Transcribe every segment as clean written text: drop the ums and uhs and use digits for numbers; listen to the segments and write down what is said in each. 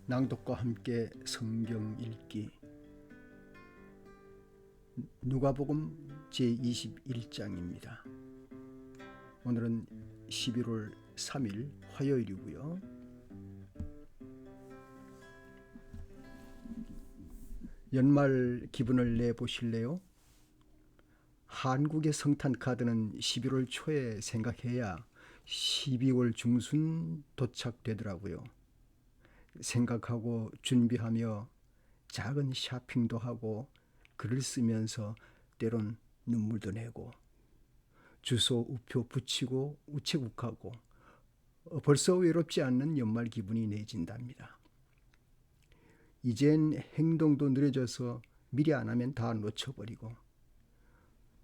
낭독과 함께 성경 읽기 누가복음 제21장입니다. 오늘은 11월 3일 화요일이고요. 연말 기분을 내보실래요? 한국의 성탄 카드는 11월 초에 생각해야 12월 중순 도착되더라고요. 생각하고 준비하며 작은 쇼핑도 하고 글을 쓰면서 때론 눈물도 내고 주소 우표 붙이고 우체국하고 벌써 외롭지 않는 연말 기분이 내진답니다. 이젠 행동도 느려져서 미리 안 하면 다 놓쳐버리고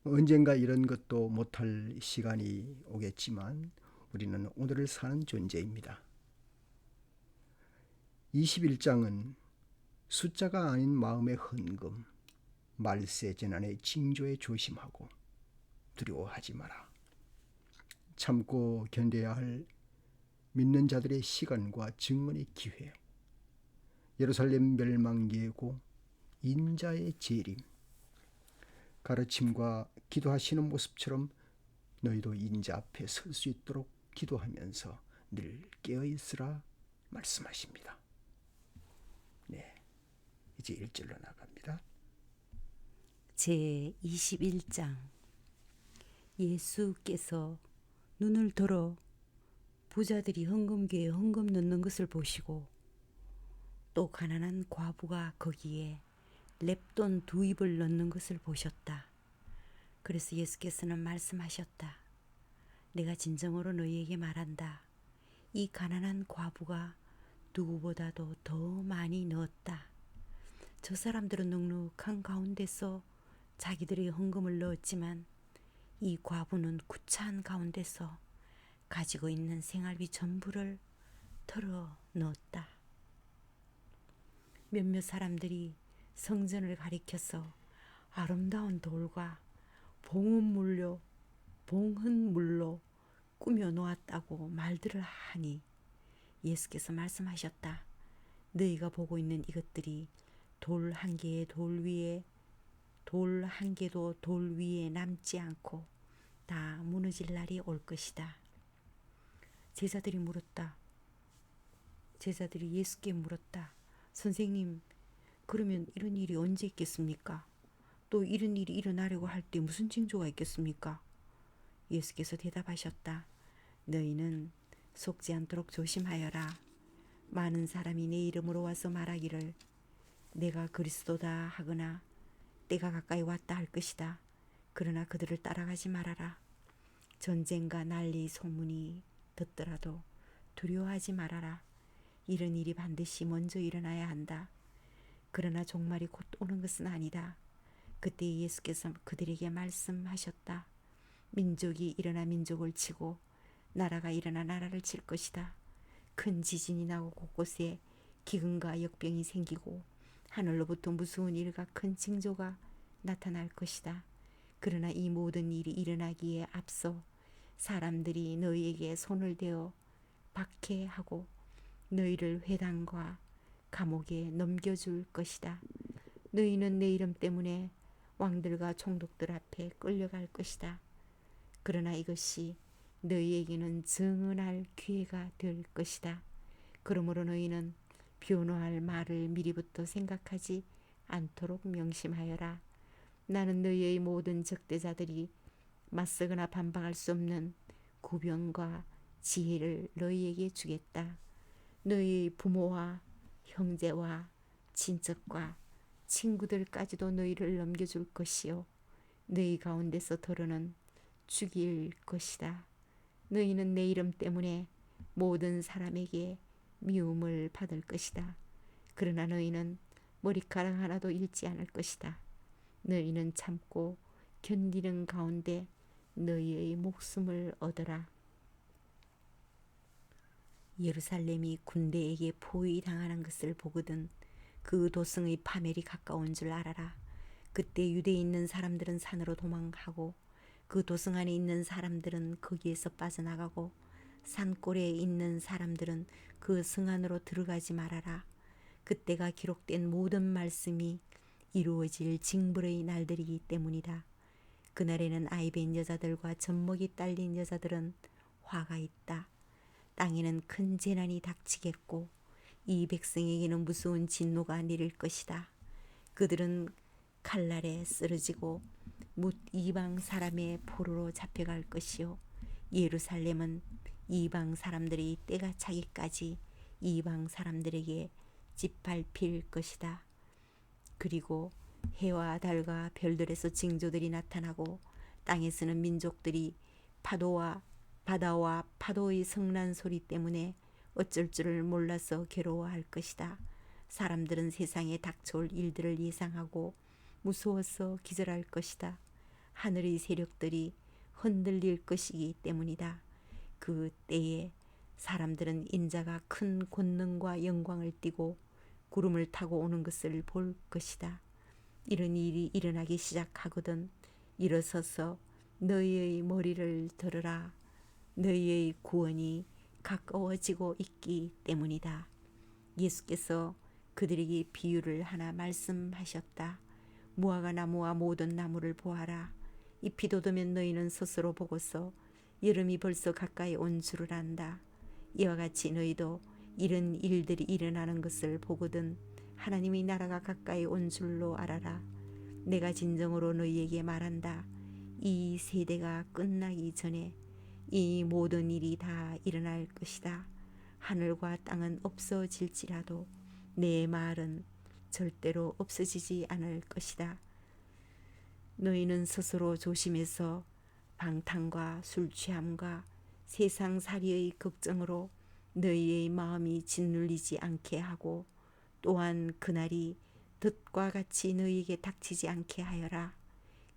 언젠가 이런 것도 못할 시간이 오겠지만 우리는 오늘을 사는 존재입니다. 21장은 숫자가 아닌 마음의 헌금, 말세 재난의 징조에 조심하고 두려워하지 마라. 참고 견뎌야 할 믿는 자들의 시간과 증언의 기회, 예루살렘 멸망 예고, 인자의 재림, 가르침과 기도하시는 모습처럼 너희도 인자 앞에 설 수 있도록 기도하면서 늘 깨어있으라 말씀하십니다. 네, 이제 1절로 나갑니다. 제21장. 예수께서 눈을 들어 부자들이 헌금기에 헌금 넣는 것을 보시고 또 가난한 과부가 거기에 렙돈 2입을 넣는 것을 보셨다. 그래서 예수께서는 말씀하셨다. 내가 진정으로 너희에게 말한다. 이 가난한 과부가 누구보다도 더 많이 넣었다. 저 사람들은 넉넉한 가운데서 자기들의 헌금을 넣었지만 이 과부는 구차한 가운데서 가지고 있는 생활비 전부를 털어 넣었다. 몇몇 사람들이 성전을 가리켜서 아름다운 돌과 봉헌물로 꾸며 놓았다고 말들을 하니 예수께서 말씀하셨다. 너희가 보고 있는 이것들이 돌 한 개도 돌 위에 남지 않고 다 무너질 날이 올 것이다. 제자들이 예수께 물었다. 선생님, 그러면 이런 일이 언제 있겠습니까? 또 이런 일이 일어나려고 할 때 무슨 징조가 있겠습니까? 예수께서 대답하셨다. 너희는 속지 않도록 조심하여라. 많은 사람이 내 이름으로 와서 말하기를 내가 그리스도다 하거나 때가 가까이 왔다 할 것이다. 그러나 그들을 따라가지 말아라. 전쟁과 난리 소문이 듣더라도 두려워하지 말아라. 이런 일이 반드시 먼저 일어나야 한다. 그러나 종말이 곧 오는 것은 아니다. 그때 예수께서 그들에게 말씀하셨다. 민족이 일어나 민족을 치고 나라가 일어나 나라를 칠 것이다. 큰 지진이 나고 곳곳에 기근과 역병이 생기고 하늘로부터 무서운 일과 큰 징조가 나타날 것이다. 그러나 이 모든 일이 일어나기에 앞서 사람들이 너희에게 손을 대어 박해하고 너희를 회당과 감옥에 넘겨줄 것이다. 너희는 내 이름 때문에 왕들과 총독들 앞에 끌려갈 것이다. 그러나 이것이 너희에게는 증언할 기회가 될 것이다. 그러므로 너희는 변호할 말을 미리부터 생각하지 않도록 명심하여라. 나는 너희의 모든 적대자들이 맞서거나 반박할 수 없는 구변과 지혜를 너희에게 주겠다. 너희의 부모와 형제와 친척과 친구들까지도 너희를 넘겨줄 것이요 너희 가운데서 더러는 죽일 것이다. 너희는 내 이름 때문에 모든 사람에게 미움을 받을 것이다. 그러나 너희는 머리카락 하나도 잃지 않을 것이다. 너희는 참고 견디는 가운데 너희의 목숨을 얻어라. 예루살렘이 군대에게 포위당하는 것을 보거든 그 도성의 파멸이 가까운 줄 알아라. 그때 유대에 있는 사람들은 산으로 도망하고 그 도성 안에 있는 사람들은 거기에서 빠져나가고 산골에 있는 사람들은 그 성 안으로 들어가지 말아라. 그때가 기록된 모든 말씀이 이루어질 징벌의 날들이기 때문이다. 그날에는 아이벤 여자들과 젖먹이 딸린 여자들은 화가 있다. 땅에는 큰 재난이 닥치겠고 이 백성에게는 무서운 진노가 내릴 것이다. 그들은 칼날에 쓰러지고 뭇 이방 사람의 포로로 잡혀갈 것이요 예루살렘은 이방 사람들이 때가 차기까지 이방 사람들에게 짓밟힐 것이다. 그리고 해와 달과 별들에서 징조들이 나타나고 땅에서는 민족들이 파도와 바다와 파도의 성난 소리 때문에 어쩔 줄을 몰라서 괴로워할 것이다. 사람들은 세상에 닥쳐올 일들을 예상하고 무서워서 기절할 것이다. 하늘의 세력들이 흔들릴 것이기 때문이다. 그 때에 사람들은 인자가 큰 권능과 영광을 띠고 구름을 타고 오는 것을 볼 것이다. 이런 일이 일어나기 시작하거든 일어서서 너희의 머리를 들으라. 너희의 구원이 가까워지고 있기 때문이다. 예수께서 그들에게 비유를 하나 말씀하셨다. 무화과 나무와 모든 나무를 보아라. 잎이 돋으면 너희는 스스로 보고서 여름이 벌써 가까이 온 줄을 안다. 이와 같이 너희도 이런 일들이 일어나는 것을 보거든 하나님의 나라가 가까이 온 줄로 알아라. 내가 진정으로 너희에게 말한다. 이 세대가 끝나기 전에 이 모든 일이 다 일어날 것이다. 하늘과 땅은 없어질지라도 내 말은 절대로 없어지지 않을 것이다. 너희는 스스로 조심해서 방탕과 술 취함과 세상살이의 걱정으로 너희의 마음이 짓눌리지 않게 하고 또한 그날이 덫과 같이 너희에게 닥치지 않게 하여라.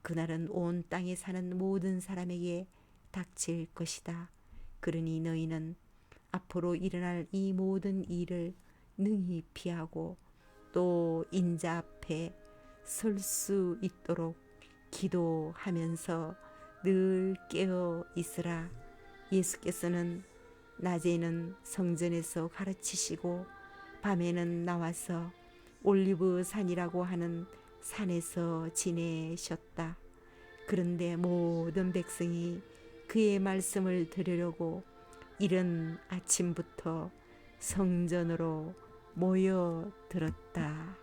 그날은 온 땅에 사는 모든 사람에게 닥칠 것이다. 그러니 너희는 앞으로 일어날 이 모든 일을 능히 피하고 또 인자 앞에 설 수 있도록 기도하면서 늘 깨어 있으라. 예수께서는 낮에는 성전에서 가르치시고 밤에는 나와서 올리브 산이라고 하는 산에서 지내셨다. 그런데 모든 백성이 그의 말씀을 들으려고 이른 아침부터 성전으로 모여들었다.